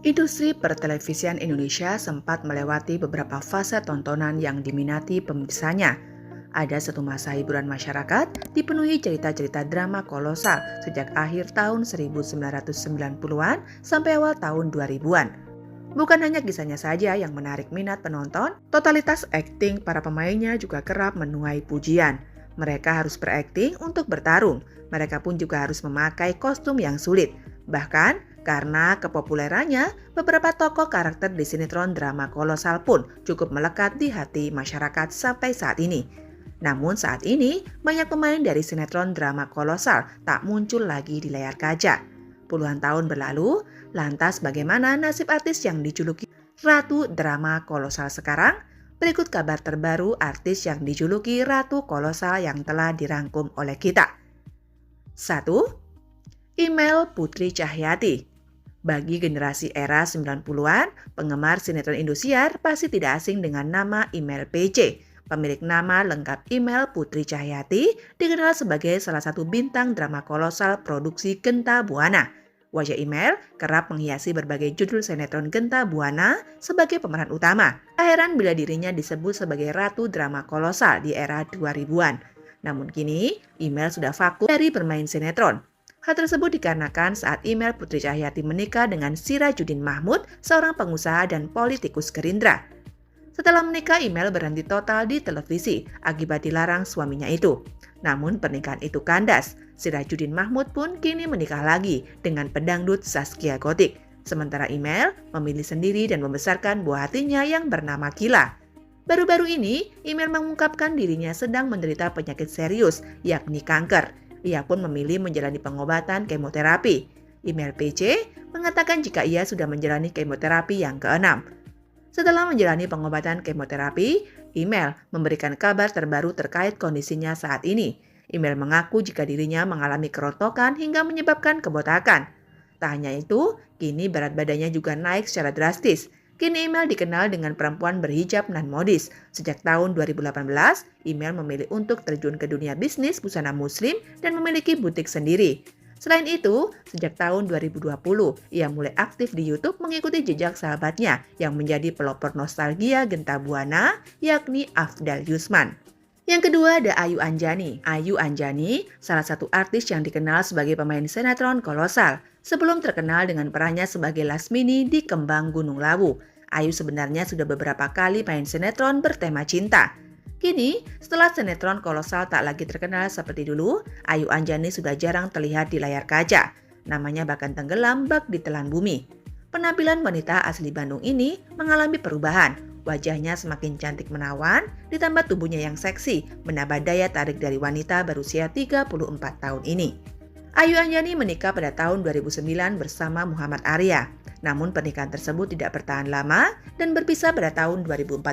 Industri pertelevisian Indonesia sempat melewati beberapa fase tontonan yang diminati pemirsanya. Ada satu masa hiburan masyarakat dipenuhi cerita-cerita drama kolosal sejak akhir tahun 1990-an sampai awal tahun 2000-an. Bukan hanya kisahnya saja yang menarik minat penonton, totalitas akting para pemainnya juga kerap menuai pujian. Mereka harus berakting untuk bertarung. Mereka pun juga harus memakai kostum yang sulit. Bahkan, karena kepopulerannya, beberapa tokoh karakter di sinetron drama kolosal pun cukup melekat di hati masyarakat sampai saat ini. Namun saat ini, banyak pemain dari sinetron drama kolosal tak muncul lagi di layar kaca. Puluhan tahun berlalu, lantas bagaimana nasib artis yang dijuluki Ratu Drama Kolosal sekarang? Berikut kabar terbaru artis yang dijuluki Ratu Kolosal yang telah dirangkum oleh kita. 1. Email Putri Cahyati. Bagi generasi era 90-an, penggemar sinetron Indosiar pasti tidak asing dengan nama Email PC. Pemilik nama lengkap Email Putri Cahyati dikenal sebagai salah satu bintang drama kolosal produksi Genta Buana. Wajah Email kerap menghiasi berbagai judul sinetron Genta Buana sebagai pemeran utama. Tak heran bila dirinya disebut sebagai Ratu Drama Kolosal di era 2000-an. Namun kini, Email sudah vakum dari bermain sinetron. Hal tersebut dikarenakan saat Email Putri Cahyati menikah dengan Sirajuddin Mahmud, seorang pengusaha dan politikus Gerindra. Setelah menikah, Email berhenti total di televisi akibat dilarang suaminya itu. Namun pernikahan itu kandas. Sirajuddin Mahmud pun kini menikah lagi dengan pedangdut Zaskia Gotik. Sementara Email memilih sendiri dan membesarkan buah hatinya yang bernama Kila. Baru-baru ini, Email mengungkapkan dirinya sedang menderita penyakit serius, yakni kanker. Ia pun memilih menjalani pengobatan kemoterapi. Email PC mengatakan jika ia sudah menjalani kemoterapi yang ke-6. Setelah menjalani pengobatan kemoterapi, Email memberikan kabar terbaru terkait kondisinya saat ini. Email mengaku jika dirinya mengalami kerontokan hingga menyebabkan kebotakan. Tak hanya itu, kini berat badannya juga naik secara drastis. Kini Email dikenal dengan perempuan berhijab non-modis. Sejak tahun 2018, Email memilih untuk terjun ke dunia bisnis busana muslim dan memiliki butik sendiri. Selain itu, sejak tahun 2020, ia mulai aktif di YouTube mengikuti jejak sahabatnya yang menjadi pelopor nostalgia Genta Buana, yakni Afdal Yusman. Yang kedua ada Ayu Anjani. Ayu Anjani, salah satu artis yang dikenal sebagai pemain sinetron kolosal. Sebelum terkenal dengan perannya sebagai Lasmini di Kembang Gunung Lawu, Ayu sebenarnya sudah beberapa kali main sinetron bertema cinta. Kini, setelah sinetron kolosal tak lagi terkenal seperti dulu, Ayu Anjani sudah jarang terlihat di layar kaca. Namanya bahkan tenggelam bak ditelan bumi. Penampilan wanita asli Bandung ini mengalami perubahan. Wajahnya semakin cantik menawan, ditambah tubuhnya yang seksi, menambah daya tarik dari wanita berusia 34 tahun ini. Ayu Anjani menikah pada tahun 2009 bersama Muhammad Arya. Namun pernikahan tersebut tidak bertahan lama dan berpisah pada tahun 2014.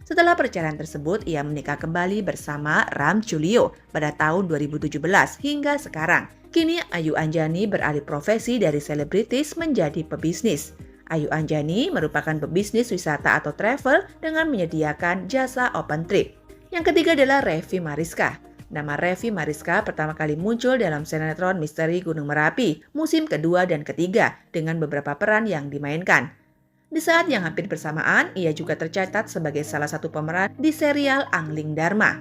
Setelah perceraian tersebut, ia menikah kembali bersama Ram Julio pada tahun 2017 hingga sekarang. Kini Ayu Anjani beralih profesi dari selebritis menjadi pebisnis. Ayu Anjani merupakan pebisnis wisata atau travel dengan menyediakan jasa open trip. Yang ketiga adalah Revi Mariska. Nama Revi Mariska pertama kali muncul dalam sinetron Misteri Gunung Merapi, musim kedua dan ketiga, dengan beberapa peran yang dimainkan. Di saat yang hampir bersamaan, ia juga tercatat sebagai salah satu pemeran di serial Angling Dharma.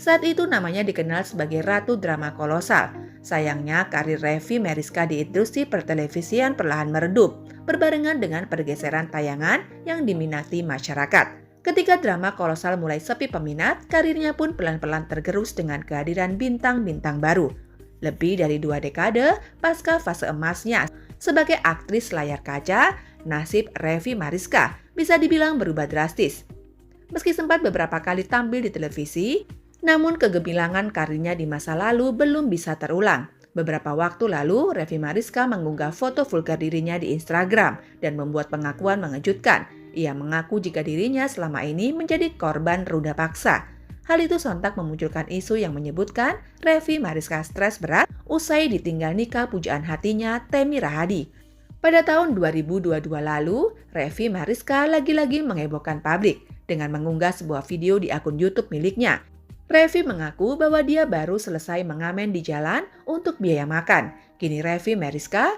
Saat itu namanya dikenal sebagai Ratu Drama Kolosal. Sayangnya, karir Revi Mariska di industri pertelevisian perlahan meredup, berbarengan dengan pergeseran tayangan yang diminati masyarakat. Ketika drama kolosal mulai sepi peminat, karirnya pun pelan-pelan tergerus dengan kehadiran bintang-bintang baru. Lebih dari 2 dekade pasca fase emasnya sebagai aktris layar kaca, nasib Revi Mariska bisa dibilang berubah drastis. Meski sempat beberapa kali tampil di televisi, namun kegemilangan karirnya di masa lalu belum bisa terulang. Beberapa waktu lalu, Revi Mariska mengunggah foto vulgar dirinya di Instagram dan membuat pengakuan mengejutkan. Ia mengaku jika dirinya selama ini menjadi korban ruda paksa. Hal itu sontak memunculkan isu yang menyebutkan Revi Mariska stres berat usai ditinggal nikah pujaan hatinya Temi Rahadi. Pada tahun 2022 lalu, Revi Mariska lagi-lagi menghebohkan publik dengan mengunggah sebuah video di akun YouTube miliknya. Revi mengaku bahwa dia baru selesai mengamen di jalan untuk biaya makan. Kini Revi Mariska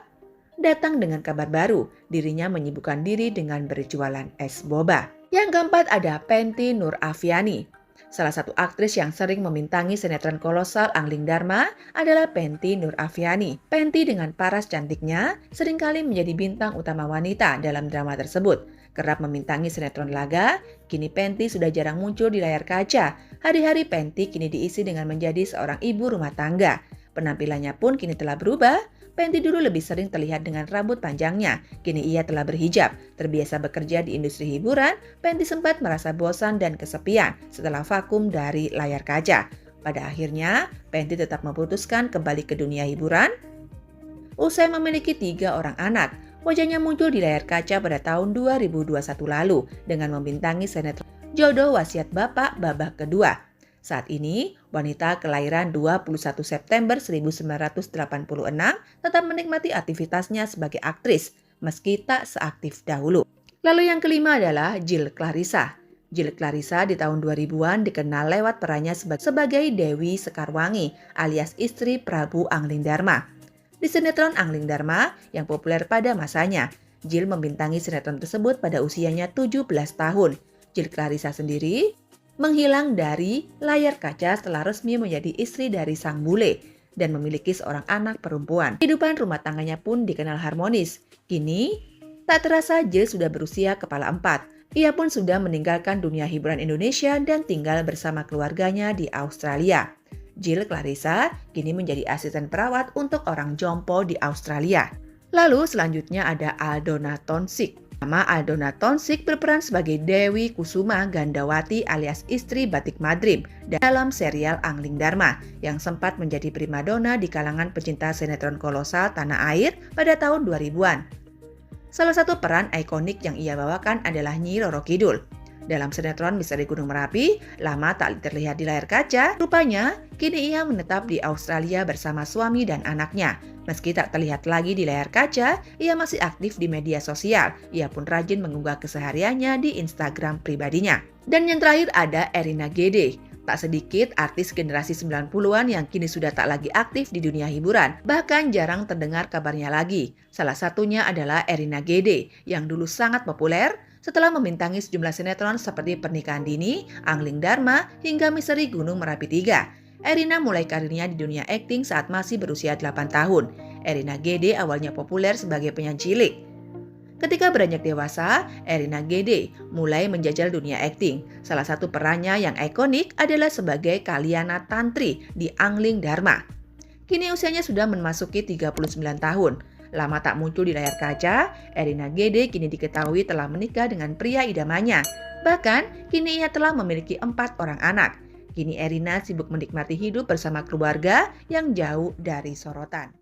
datang dengan kabar baru. Dirinya menyibukkan diri dengan berjualan es boba. Yang keempat ada Penty Nur Afiani. Salah satu aktris yang sering membintangi sinetron kolosal Angling Dharma adalah Penty Nur Afiani. Penty dengan paras cantiknya seringkali menjadi bintang utama wanita dalam drama tersebut. Kerap membintangi sinetron laga, kini Penty sudah jarang muncul di layar kaca. Hari-hari Penty kini diisi dengan menjadi seorang ibu rumah tangga. Penampilannya pun kini telah berubah. Penty dulu lebih sering terlihat dengan rambut panjangnya. Kini ia telah berhijab. Terbiasa bekerja di industri hiburan, Penty sempat merasa bosan dan kesepian setelah vakum dari layar kaca. Pada akhirnya, Penty tetap memutuskan kembali ke dunia hiburan. Usai memiliki 3 orang anak, wajahnya muncul di layar kaca pada tahun 2021 lalu dengan membintangi sinetron Jodoh Wasiat Bapak babak kedua. Saat ini, wanita kelahiran 21 September 1986 tetap menikmati aktivitasnya sebagai aktris, meski tak seaktif dahulu. Lalu yang kelima adalah Jill Clarissa. Jill Clarissa di tahun 2000-an dikenal lewat perannya sebagai Dewi Sekarwangi alias istri Prabu Angling Dharma. Di sinetron Angling Dharma yang populer pada masanya, Jill membintangi sinetron tersebut pada usianya 17 tahun. Jill Clarissa sendiri menghilang dari layar kaca setelah resmi menjadi istri dari sang bule dan memiliki seorang anak perempuan. Kehidupan rumah tangganya pun dikenal harmonis. Kini, tak terasa Jill sudah berusia kepala 4. Ia pun sudah meninggalkan dunia hiburan Indonesia dan tinggal bersama keluarganya di Australia. Jill Clarissa kini menjadi asisten perawat untuk orang jompo di Australia. Lalu selanjutnya ada Aldona Tonsik. Nama Aldona Tonsik berperan sebagai Dewi Kusuma Gandawati alias istri Batik Madrim dalam serial Angling Dharma yang sempat menjadi primadona di kalangan pecinta sinetron kolosal tanah air pada tahun 2000-an. Salah satu peran ikonik yang ia bawakan adalah Nyi Roro Kidul. Dalam sinetron Misteri Gunung Merapi, lama tak terlihat di layar kaca, rupanya kini ia menetap di Australia bersama suami dan anaknya. Meski tak terlihat lagi di layar kaca, ia masih aktif di media sosial. Ia pun rajin mengunggah kesehariannya di Instagram pribadinya. Dan yang terakhir ada Erina Gede. Tak sedikit artis generasi 90-an yang kini sudah tak lagi aktif di dunia hiburan. Bahkan jarang terdengar kabarnya lagi. Salah satunya adalah Erina Gede yang dulu sangat populer setelah membintangi sejumlah sinetron seperti Pernikahan Dini, Angling Dharma, hingga Misteri Gunung Merapi 3. Erina mulai karirnya di dunia akting saat masih berusia 8 tahun. Erina Gede awalnya populer sebagai penyanyi cilik. Ketika beranjak dewasa, Erina Gede mulai menjajal dunia akting. Salah satu perannya yang ikonik adalah sebagai Kaliana Tantri di Angling Dharma. Kini usianya sudah memasuki 39 tahun. Lama tak muncul di layar kaca, Erina Gede kini diketahui telah menikah dengan pria idamannya. Bahkan, kini ia telah memiliki 4 orang anak. Kini Erina sibuk menikmati hidup bersama keluarga yang jauh dari sorotan.